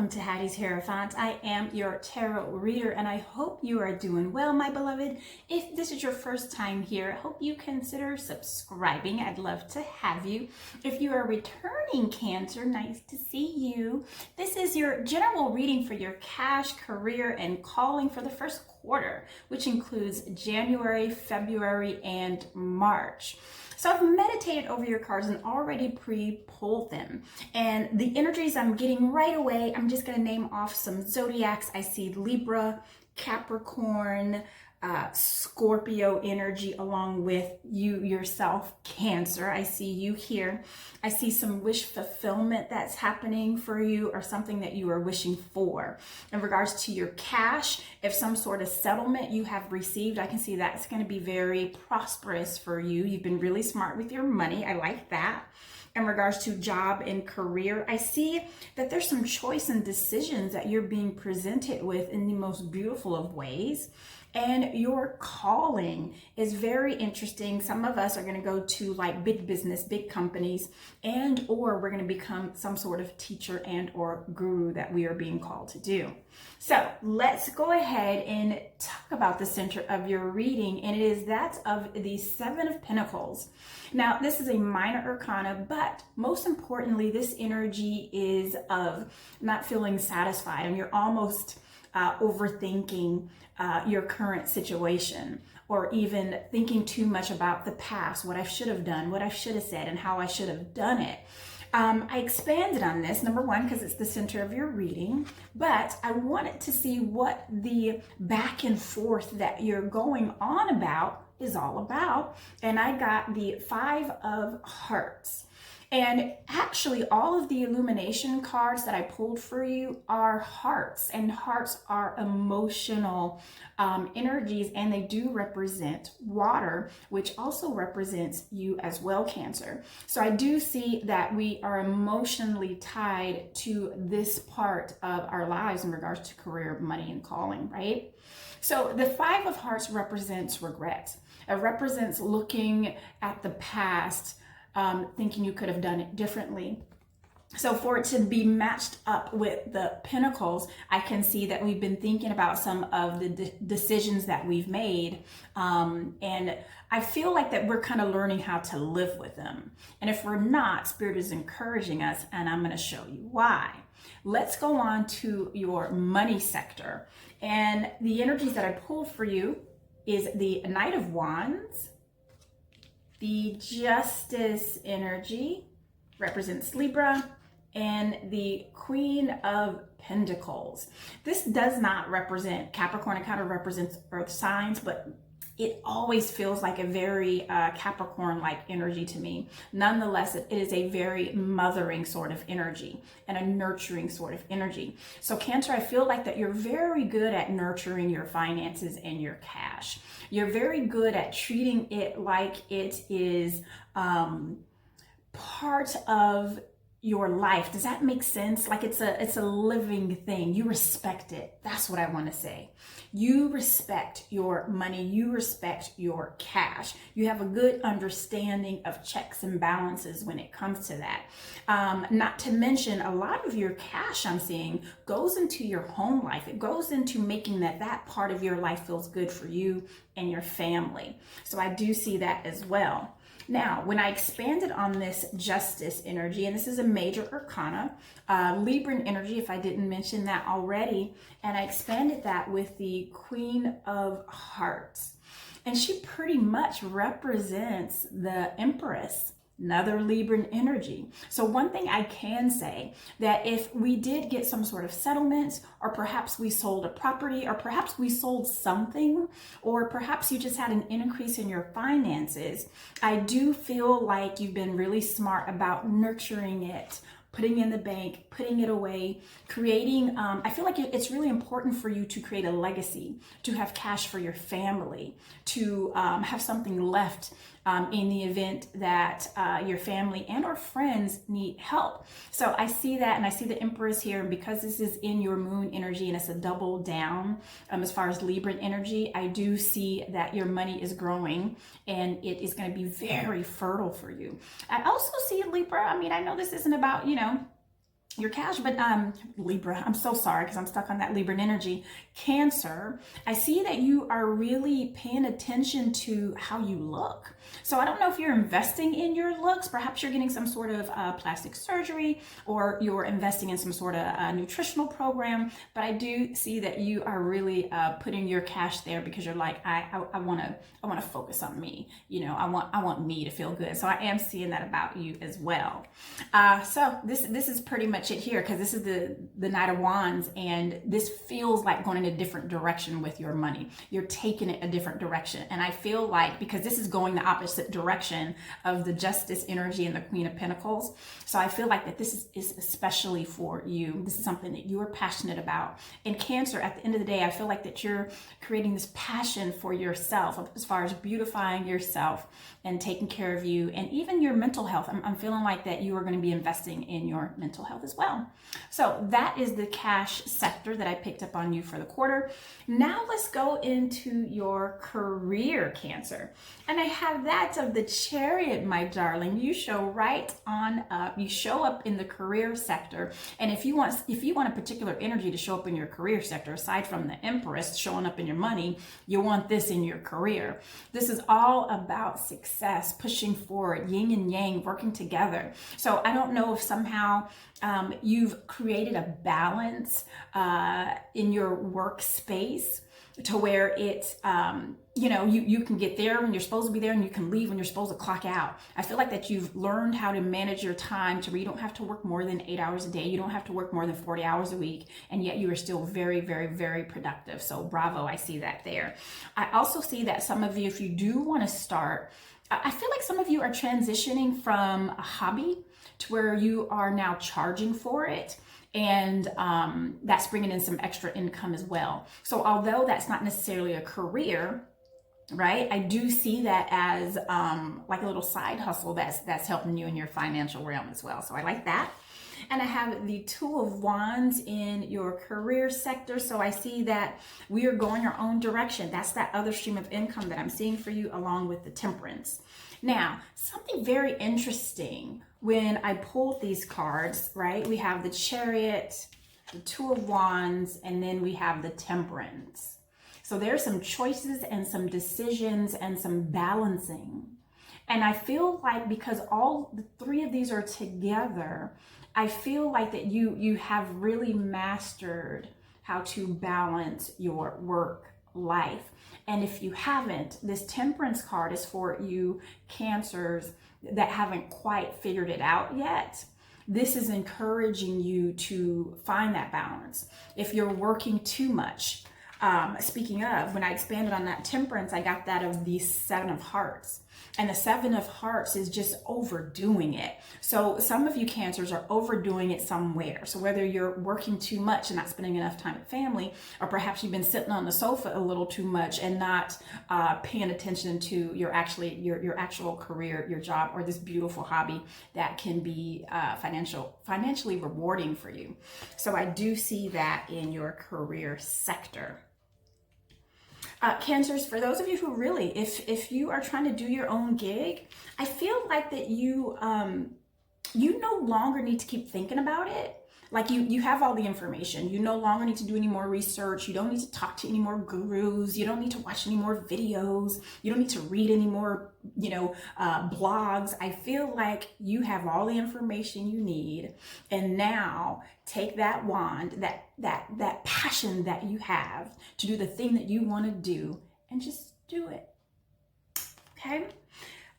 welcome to Hattie's Hierophant. I am your tarot reader and I hope you are doing well, my beloved. If this is your first time here, I hope you consider subscribing. I'd love to have you. If you are returning Cancer, nice to see you. This is your general reading for your cash, career, and calling for the first quarter, which includes January, February, and March. So I've meditated over your cards and already pre-pulled them. And the energies I'm getting right away, I'm just going to name off some zodiacs. I see Libra, Capricorn, Scorpio energy, along with you yourself, Cancer. I see you here. I see some wish fulfillment that's happening for you, or something that you are wishing for. In regards to your cash, if some sort of settlement you have received, I can see that's going to be very prosperous for you. You've been really smart with your money. I like that. In regards to job and career, I see that there's some choice and decisions that you're being presented with in the most beautiful of ways. And your calling is very interesting. Some of us are going to go to like big business, big companies, and or we're going to become some sort of teacher and or guru that we are being called to do. So let's go ahead and talk about the center of your reading, and it is that of the Seven of Pentacles. Now, this is a minor arcana, but most importantly, this energy is of not feeling satisfied, and you're almost overthinking your current situation, or even thinking too much about the past, what I should have done, what I should have said, and how I should have done it. I expanded on this, number one, because it's the center of your reading, but I wanted to see what the back and forth that you're going on about is all about. And I got the Five of Hearts. And actually, all of the illumination cards that I pulled for you are hearts, and hearts are emotional energies, and they do represent water, which also represents you as well, Cancer. So I do see that we are emotionally tied to this part of our lives in regards to career, money, and calling, right? So the Five of Hearts represents regret. It represents looking at the past, thinking you could have done it differently. So for it to be matched up with the Pentacles, I can see that we've been thinking about some of the decisions that we've made. And I feel like that we're kind of learning how to live with them. And if we're not, Spirit is encouraging us, and I'm going to show you why. Let's go on to your money sector. And the energies that I pulled for you is the Knight of Wands. The Justice energy represents Libra, and the Queen of Pentacles. This does not represent Capricorn. It kind of represents earth signs, but it always feels like a very Capricorn-like energy to me. Nonetheless, it is a very mothering sort of energy and a nurturing sort of energy. So Cancer, I feel like that you're very good at nurturing your finances and your cash. You're very good at treating it like it is part of your life. Does that make sense? Like it's a living thing. You respect it. That's what I want to say. You respect your money. You respect your cash. You have a good understanding of checks and balances when it comes to that. Not to mention, a lot of your cash I'm seeing goes into your home life. It goes into making that part of your life feels good for you and your family. So I do see that as well. Now, when I expanded on this Justice energy, and this is a major arcana, Libran energy, if I didn't mention that already, and I expanded that with the Queen of Hearts. And she pretty much represents the Empress, another Libran energy. So one thing I can say, that if we did get some sort of settlement, or perhaps we sold a property, or perhaps we sold something, or perhaps you just had an increase in your finances, I do feel like you've been really smart about nurturing it, putting in the bank, putting it away, creating, I feel like it's really important for you to create a legacy, to have cash for your family, to have something left in the event that your family and or friends need help. So I see that, and I see the Empress here, and because this is in your moon energy and it's a double down as far as Libran energy, I do see that your money is growing and it is going to be very fertile for you. I also see Libra, I mean, I know this isn't about, your cash. But Libra, I'm so sorry because I'm stuck on that Libran energy. Cancer, I see that you are really paying attention to how you look. So I don't know if you're investing in your looks. Perhaps you're getting some sort of plastic surgery, or you're investing in some sort of nutritional program. But I do see that you are really putting your cash there because you're like, I want to focus on me. You know, I want me to feel good. So I am seeing that about you as well. So this is pretty much it here, because this is the Knight of Wands, and this feels like going in a different direction with your money. You're taking it a different direction, and I feel like, because this is going the opposite direction of the Justice energy and the Queen of Pentacles, so I feel like that this is especially for you. This is something that you are passionate about. In Cancer, at the end of the day, I feel like that you're creating this passion for yourself as far as beautifying yourself and taking care of you, and even your mental health. I'm feeling like that you are going to be investing in your mental health as well. So that is the cash sector that I picked up on you for the quarter. Now let's go into your career, Cancer. And I have that of the Chariot, my darling. You show right on up. You show up in the career sector. And if you want a particular energy to show up in your career sector, aside from the Empress showing up in your money, you want this in your career. This is all about success, pushing forward, yin and yang, working together. So I don't know if somehow you've created a balance in your workspace to where it's, you can get there when you're supposed to be there, and you can leave when you're supposed to clock out. I feel like that you've learned how to manage your time to where you don't have to work more than 8 hours a day. You don't have to work more than 40 hours a week. And yet you are still very, very, very productive. So bravo, I see that there. I also see that some of you, if you do want to start, I feel like some of you are transitioning from a hobby to where you are now charging for it. And that's bringing in some extra income as well. So although that's not necessarily a career, right, I do see that as like a little side hustle that's helping you in your financial realm as well. So I like that. And I have the Two of Wands in your career sector. So I see that we are going our own direction. That's that other stream of income that I'm seeing for you, along with the Temperance. Now, something very interesting when I pulled these cards, right? We have the Chariot, the Two of Wands, and then we have the Temperance. So there's some choices and some decisions and some balancing. And I feel like because all the three of these are together, I feel like that you have really mastered how to balance your work life. And if you haven't, this Temperance card is for you Cancers that haven't quite figured it out yet. This is encouraging you to find that balance. If you're working too much, speaking of, when I expanded on that Temperance, I got that of the Seven of Hearts. And the Seven of Hearts is just overdoing it. So some of you Cancers are overdoing it somewhere. So whether you're working too much and not spending enough time with family, or perhaps you've been sitting on the sofa a little too much and not paying attention to your actual career, your job, or this beautiful hobby that can be financially rewarding for you. So I do see that in your career sector. Cancers, for those of you who really, if you are trying to do your own gig, I feel like that you no longer need to keep thinking about it. Like you have all the information. You no longer need to do any more research. You don't need to talk to any more gurus. You don't need to watch any more videos. You don't need to read any more, blogs. I feel like you have all the information you need. And now take that wand, that passion that you have to do the thing that you want to do, and just do it. Okay?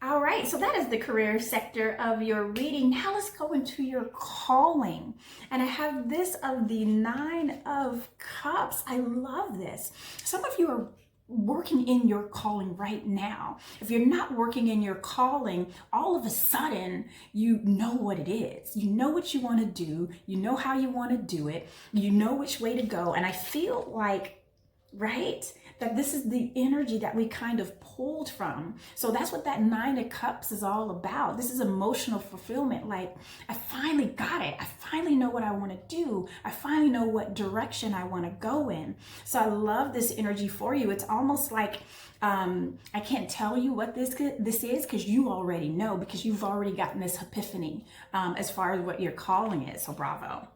All right, so that is the career sector of your reading. Now let's go into your calling. And I have this of the Nine of Cups. I love this. Some of you are working in your calling right now. If you're not working in your calling, all of a sudden, you know what it is. You know what you want to do. You know how you want to do it. You know which way to go. And I feel like, right, that this is the energy that we kind of pulled from. So that's what that Nine of Cups is all about. This is emotional fulfillment. Like, I finally got it. I finally know what I want to do. I finally know what direction I want to go in. So I love this energy for you. It's almost like, I can't tell you what this is because you already know, because you've already gotten this epiphany as far as what your calling is. So bravo.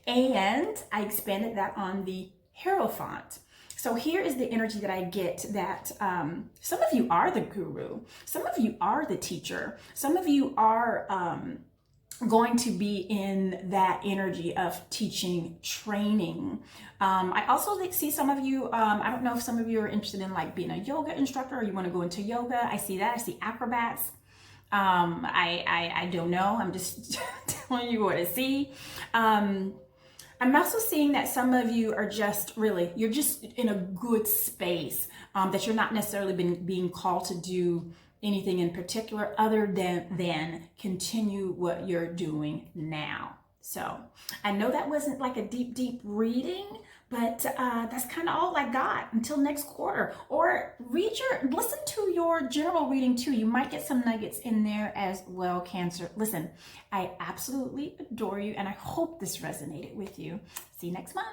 And I expanded that on the Hierophant. So here is the energy that I get, that some of you are the guru. Some of you are the teacher. Some of you are going to be in that energy of teaching, training. I also see some of you, I don't know if some of you are interested in like being a yoga instructor, or you want to go into yoga. I see that. I see acrobats. I don't know. I'm just telling you what I see. I'm also seeing that some of you are just really, you're just in a good space, that you're not necessarily being called to do anything in particular other than continue what you're doing now. So I know that wasn't like a deep reading, but that's kind of all I got until next quarter. Or listen to your general reading too. You might get some nuggets in there as well, Cancer. Listen, I absolutely adore you, and I hope this resonated with you. See you next month.